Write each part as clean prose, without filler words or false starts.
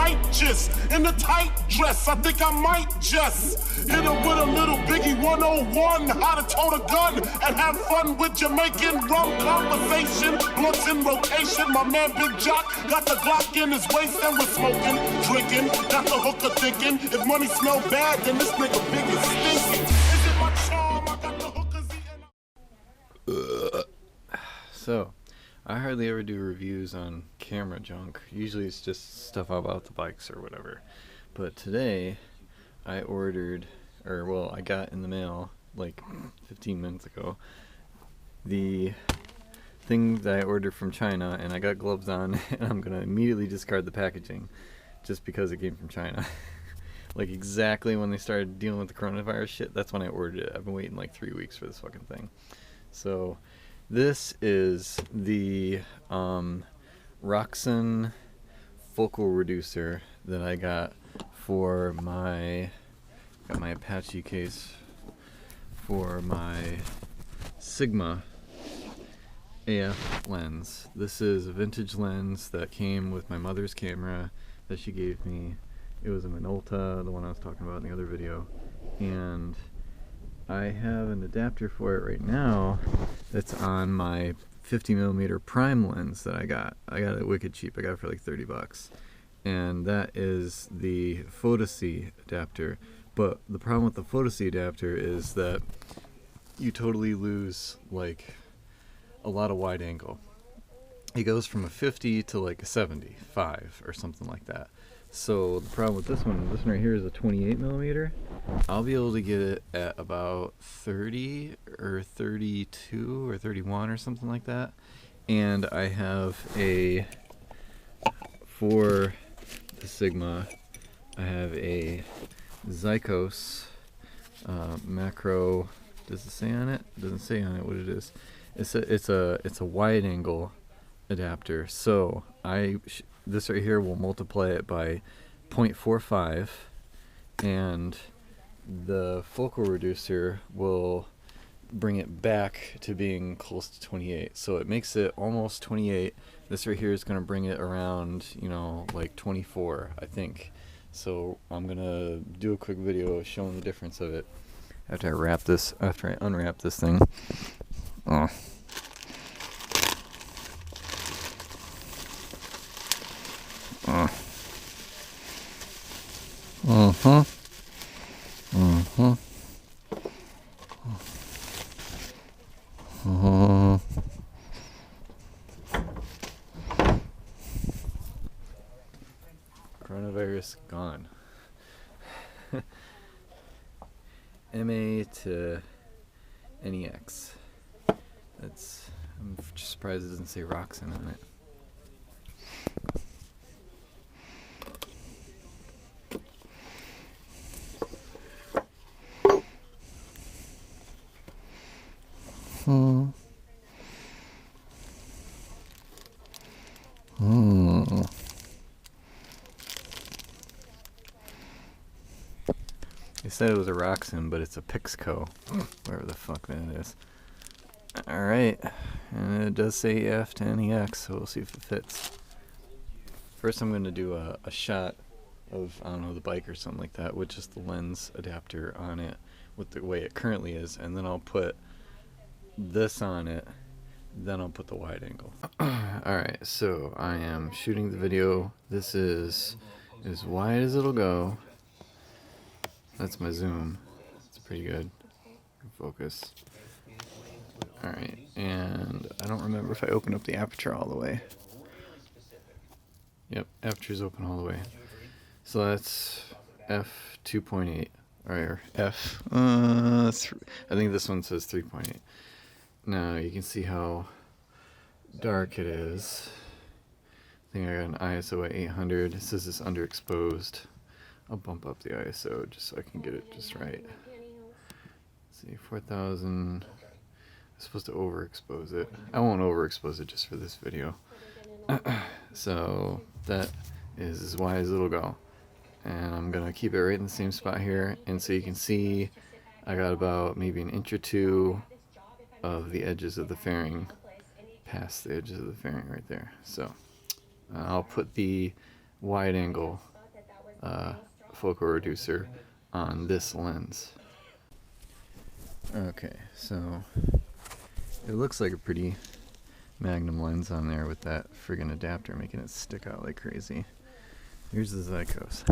righteous in the tight dress. I think I might just hit her with a little Biggie 101. How to tote a gun and have fun with Jamaican rum conversation. Blunts in rotation. My man Big Jock got the Glock in his waist and we're smoking, drinking. Got the hooker thinking. If money smell bad, then this nigga Big is stinking. Is it my charm? I got the hookers eating. So, I hardly ever do reviews on camera junk. Usually it's just stuff about the bikes or whatever. But today, I got in the mail like 15 minutes ago the thing that I ordered from China, and I got gloves on, and I'm gonna immediately discard the packaging just because it came from China. Like exactly when they started dealing with the coronavirus shit, that's when I ordered it. I've been waiting like 3 weeks for this fucking thing. So this is the Roxsen focal reducer that I got for my aps-c case for my Sigma AF lens. This is a vintage lens that came with my mother's camera that she gave me. It was a Minolta, the one I was talking about in the other video, and I have an adapter for it right now that's on my 50mm prime lens that I got. I got it wicked cheap. I got it for like 30 bucks. And that is the Fotasy adapter. But the problem with the Fotasy adapter is that you totally lose like a lot of wide angle. It goes from a 50 to like a 75 or something like that. So the problem with this one right here is a 28mm. I'll be able to get it at about 30 or 32 or 31 or something like that. And I have for the Sigma, I have a Zykos macro. Does it say on it? It doesn't say on it what it is. It's a wide angle adapter. So this right here will multiply it by 0.45, and the focal reducer will bring it back to being close to 28. So it makes it almost 28. This right here is going to bring it around, like 24, I think. So I'm going to do a quick video showing the difference of it after I unwrap this thing. Oh. Coronavirus gone. MA to NEX. I'm just surprised it doesn't say Roxsen on it. They said it was a Roxsen, but it's a pixco, whatever the fuck that is. Alright, and it does say F to NEX, so we'll see if it fits. First I'm going to do a shot of, I don't know, the bike or something like that, with just the lens adapter on it, with the way it currently is, and then I'll put this on it, then I'll put the wide angle. Alright, so I am shooting the video. This is as wide as it'll go. That's my zoom. It's pretty good. Focus. Alright, and I don't remember if I opened up the aperture all the way. Yep, aperture's open all the way. So that's f2.8, or f. I think this one says 3.8. Now you can see how dark it is. I think I got an ISO at 800. It says it's underexposed. I'll bump up the ISO just so I can get it just right. Let's see, 4000. I'm supposed to overexpose it. I won't overexpose it just for this video. So that is as wide as it'll go. And I'm gonna keep it right in the same spot here. And so you can see I got about maybe an inch or two of the edges of the fairing, past the edges of the fairing right there. So I'll put the wide angle focal reducer on this lens. Okay, so it looks like a pretty magnum lens on there with that friggin' adapter making it stick out like crazy. Here's the Zykos.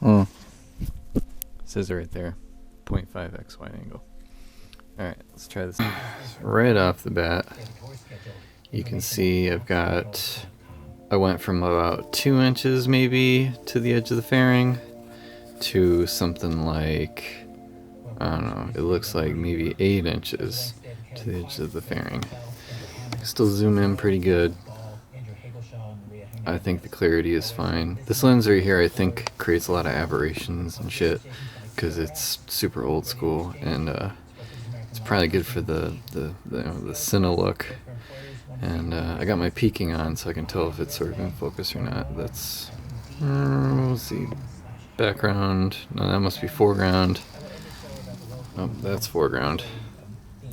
Oh, says it right there, 0.5x wide angle. Alright, let's try this. Right off the bat, you can see I went from about 2 inches maybe to the edge of the fairing to something like, I don't know, it looks like maybe 8 inches to the edge of the fairing. Still zoom in pretty good. I think the clarity is fine. This lens right here I think creates a lot of aberrations and shit because it's super old school, and it's probably good for the cine look. And I got my peaking on so I can tell if it's sort of in focus or not. That's, we'll see, background, no, that must be foreground. Oh, that's foreground.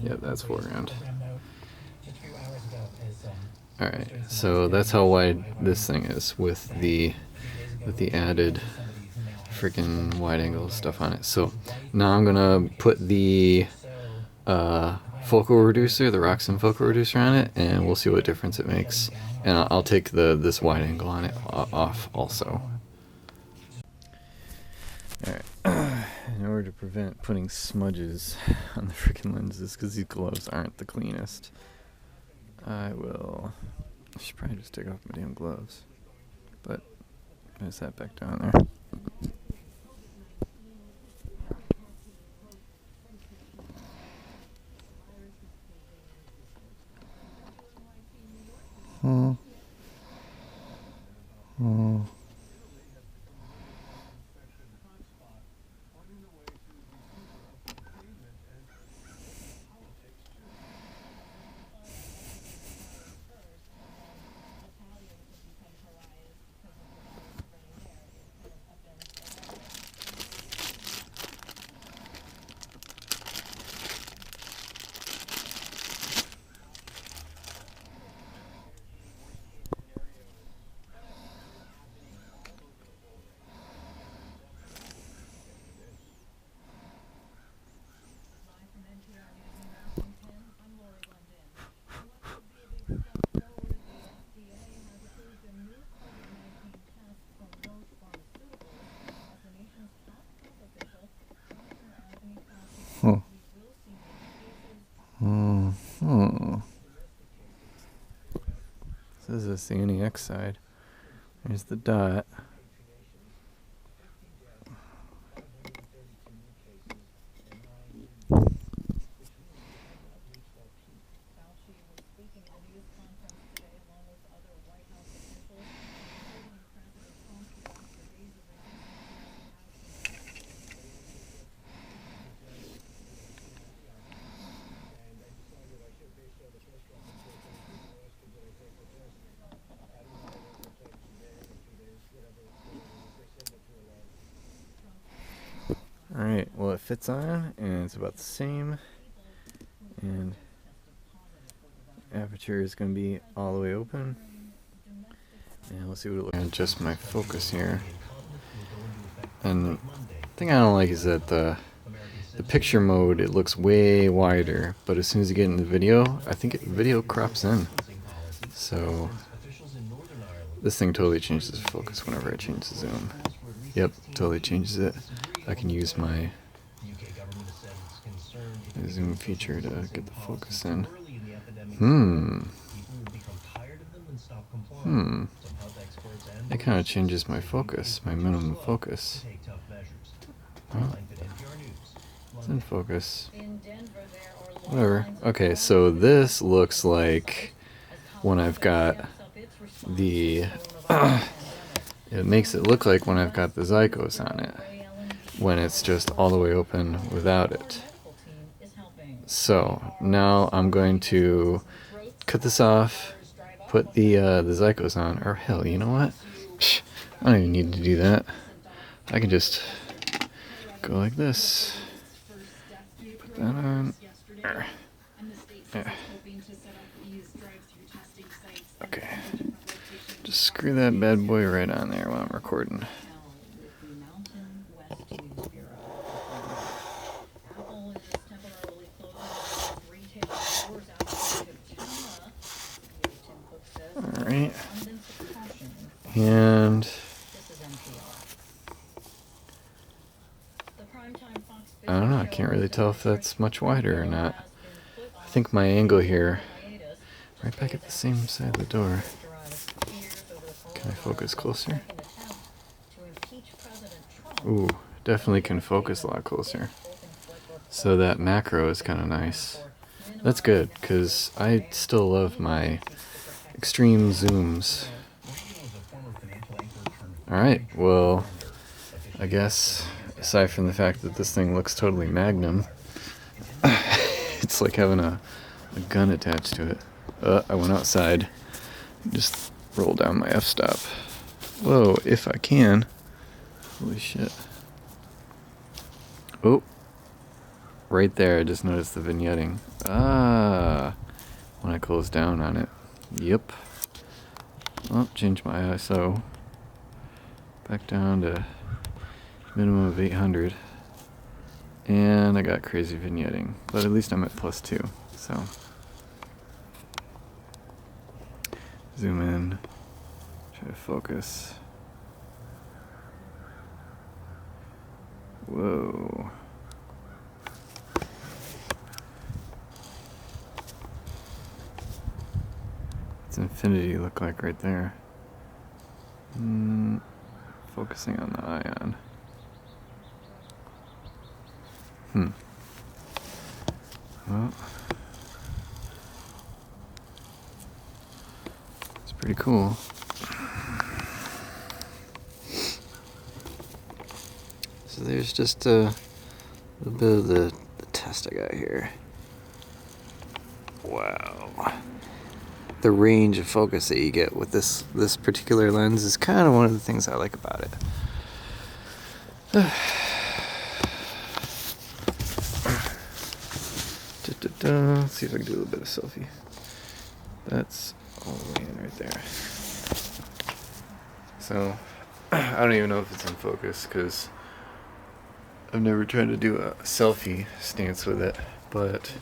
Yeah, that's foreground. Alright, so that's how wide this thing is with the added freaking wide angle stuff on it. So now I'm gonna put the focal reducer, the Roxsen focal reducer on it, and we'll see what difference it makes. And I'll take this wide angle on it off also. Alright, in order to prevent putting smudges on the freaking lenses, because these gloves aren't the cleanest, I should probably just take off my damn gloves, but I just that back down there. This is the Sony X side. There's the dot. Alright, well it fits on and it's about the same, and aperture is going to be all the way open, and we'll see what it looks like. Adjust my focus here, and the thing I don't like is that the picture mode, it looks way wider, but as soon as you get into video, I think video crops in, so this thing totally changes the focus whenever I change the zoom. Yep, totally changes it. I can use my zoom feature to get the focus in. It kind of changes my focus, my minimum focus. Oh, it's in focus. Whatever. Okay, so this looks like when I've got the... it makes it look like when I've got the Zykos on it. when it's just all the way open without it. So now I'm going to cut this off, put the Zycos on, or hell, you know what? I don't even need to do that. I can just go like this. Put that on. Okay. Just screw that bad boy right on there while I'm recording. Alright. And I don't know, I can't really tell if that's much wider or not. I think my angle here, right back at the same side of the door. Can I focus closer? Ooh, definitely can focus a lot closer. So that macro is kind of nice. That's good, because I still love my extreme zooms. Alright, well, I guess aside from the fact that this thing looks totally Magnum, it's like having a gun attached to it. I went outside. Just roll down my f-stop. Whoa, if I can. Holy shit. Oh, right there, I just noticed the vignetting. Ah, when I close down on it. Yep. Oh, change my ISO. Back down to minimum of 800. And I got crazy vignetting. But at least I'm at +2, so. Zoom in. Try to focus. Whoa. What's infinity look like right there? Focusing on the ion. Well, it's pretty cool. So there's just a little bit of the test I got here. Wow. The range of focus that you get with this particular lens is kind of one of the things I like about it. Let's see if I can do a little bit of selfie. That's all the way in right there. So, I don't even know if it's in focus because I've never tried to do a selfie stance with it, but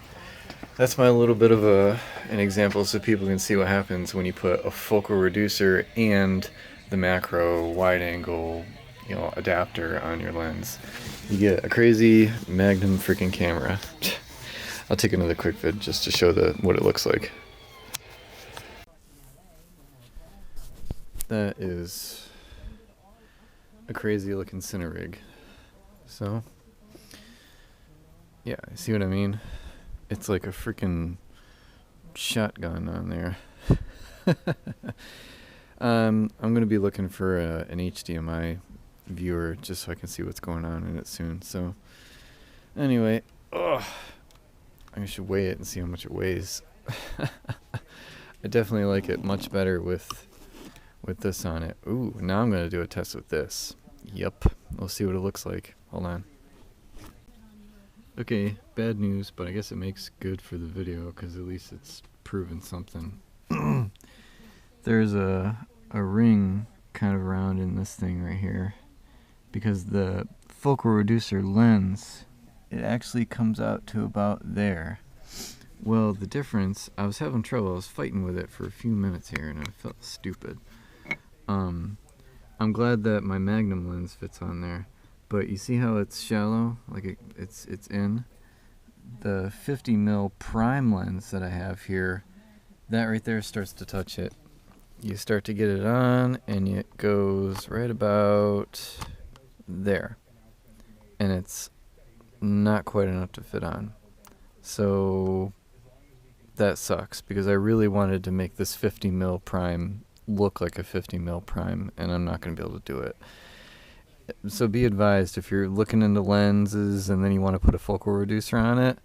that's my little bit of an example so people can see what happens when you put a focal reducer and the macro wide angle, adapter on your lens. You get a crazy Magnum freaking camera. I'll take another quick vid just to show what it looks like. That is a crazy looking cine rig. So, yeah, see what I mean? It's like a freaking shotgun on there. I'm going to be looking for an HDMI viewer just so I can see what's going on in it soon. So, anyway, I should weigh it and see how much it weighs. I definitely like it much better with this on it. Ooh, now I'm going to do a test with this. Yep, we'll see what it looks like. Hold on. Okay, bad news, but I guess it makes good for the video because at least it's proven something. There's a ring kind of around in this thing right here because the focal reducer lens, it actually comes out to about there. Well, the difference, I was having trouble. I was fighting with it for a few minutes here and I felt stupid. I'm glad that my Magnum lens fits on there, but you see how it's shallow? Like it's in? The 50mm prime lens that I have here, that right there starts to touch it. You start to get it on and it goes right about there. And it's not quite enough to fit on. So that sucks because I really wanted to make this 50mm prime look like a 50mm prime and I'm not going to be able to do it. so be advised, if you're looking into lenses and then you want to put a focal reducer on it,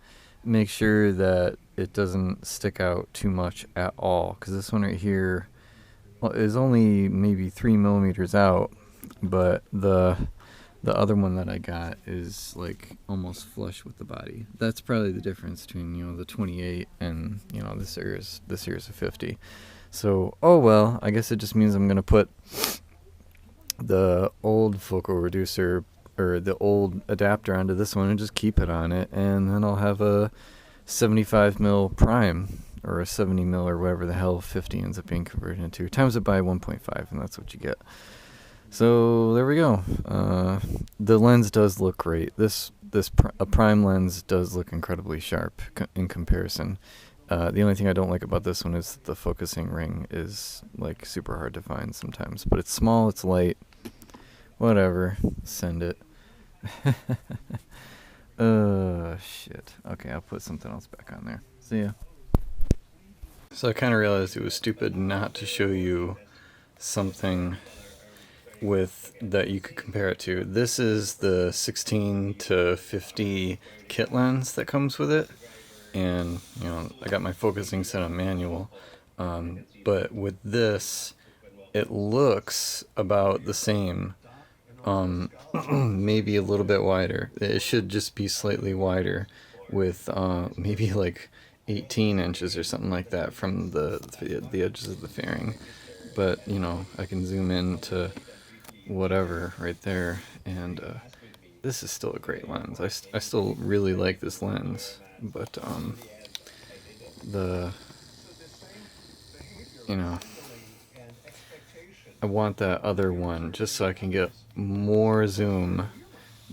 make sure that it doesn't stick out too much at all, because this one right here, well, is only maybe 3 millimeters out, but the other one that I got is like almost flush with the body. That's probably the difference between, you know, the 28 and, you know, this here is a 50. So, oh well, I guess it just means I'm gonna put the old focal reducer or the old adapter onto this one and just keep it on it, and then I'll have a 75 mil prime or a 70 mil or whatever the hell 50 ends up being converted into. Times it by 1.5 and that's what you get. So there we go. The lens does look great. A prime lens does look incredibly sharp in comparison. The only thing I don't like about this one is the focusing ring is like super hard to find sometimes. But it's small, it's light, whatever. Send it. Shit. Okay, I'll put something else back on there. See ya. So I kind of realized it was stupid not to show you something with that you could compare it to. This is the 16 to 50 kit lens that comes with it, and you know, I got my focusing set on manual, but with this it looks about the same, maybe a little bit wider. It should just be slightly wider with maybe like 18 inches or something like that from the edges of the fairing, but you know, I can zoom in to whatever right there, and this is still a great lens. I still really like this lens, but you know, I want that other one just so I can get more zoom,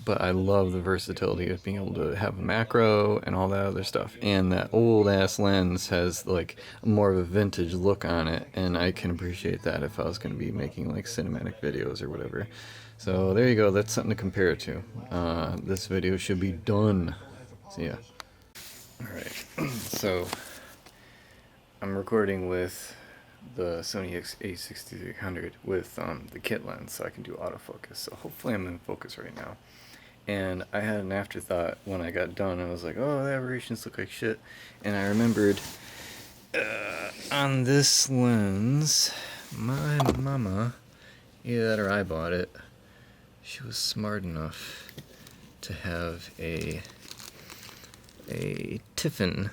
but I love the versatility of being able to have a macro and all that other stuff, and that old ass lens has like more of a vintage look on it, and I can appreciate that if I was going to be making like cinematic videos or whatever. So there you go, that's something to compare it to. This video should be done. See ya. Alright, so I'm recording with the Sony a6300 with the kit lens, so I can do autofocus, so hopefully I'm in focus right now. And I had an afterthought when I got done. I was like, oh, the aberrations look like shit. And I remembered on this lens, my mama, either that or I bought it, she was smart enough to have a Tiffin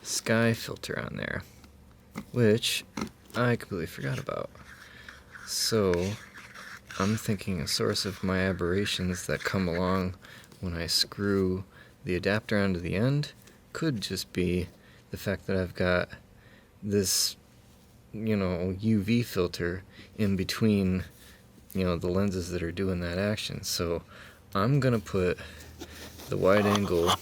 sky filter on there, which I completely forgot about. So I'm thinking a source of my aberrations that come along when I screw the adapter onto the end could just be the fact that I've got this, you know, UV filter in between, you know, the lenses that are doing that action. So I'm gonna put the wide angle,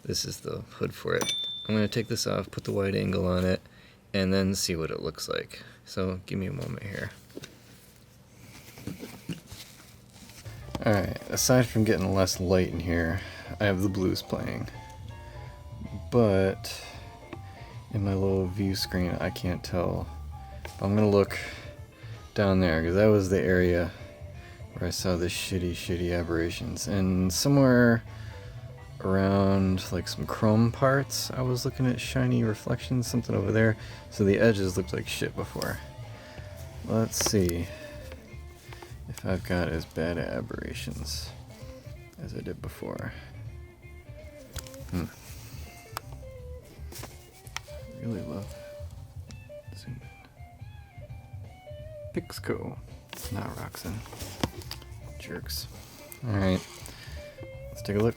this is the hood for it, I'm gonna take this off, put the wide angle on it, and then see what it looks like. So give me a moment here. Alright, aside from getting less light in here, I have the blues playing. But in my little view screen I can't tell. But I'm gonna look down there, because that was the area where I saw the shitty aberrations. And somewhere around like some chrome parts I was looking at shiny reflections, something over there. So the edges looked like shit before. Let's see if I've got as bad aberrations as I did before. Really love zoom in. Pixco, not Roxsen. Jerks. Alright, let's take a look.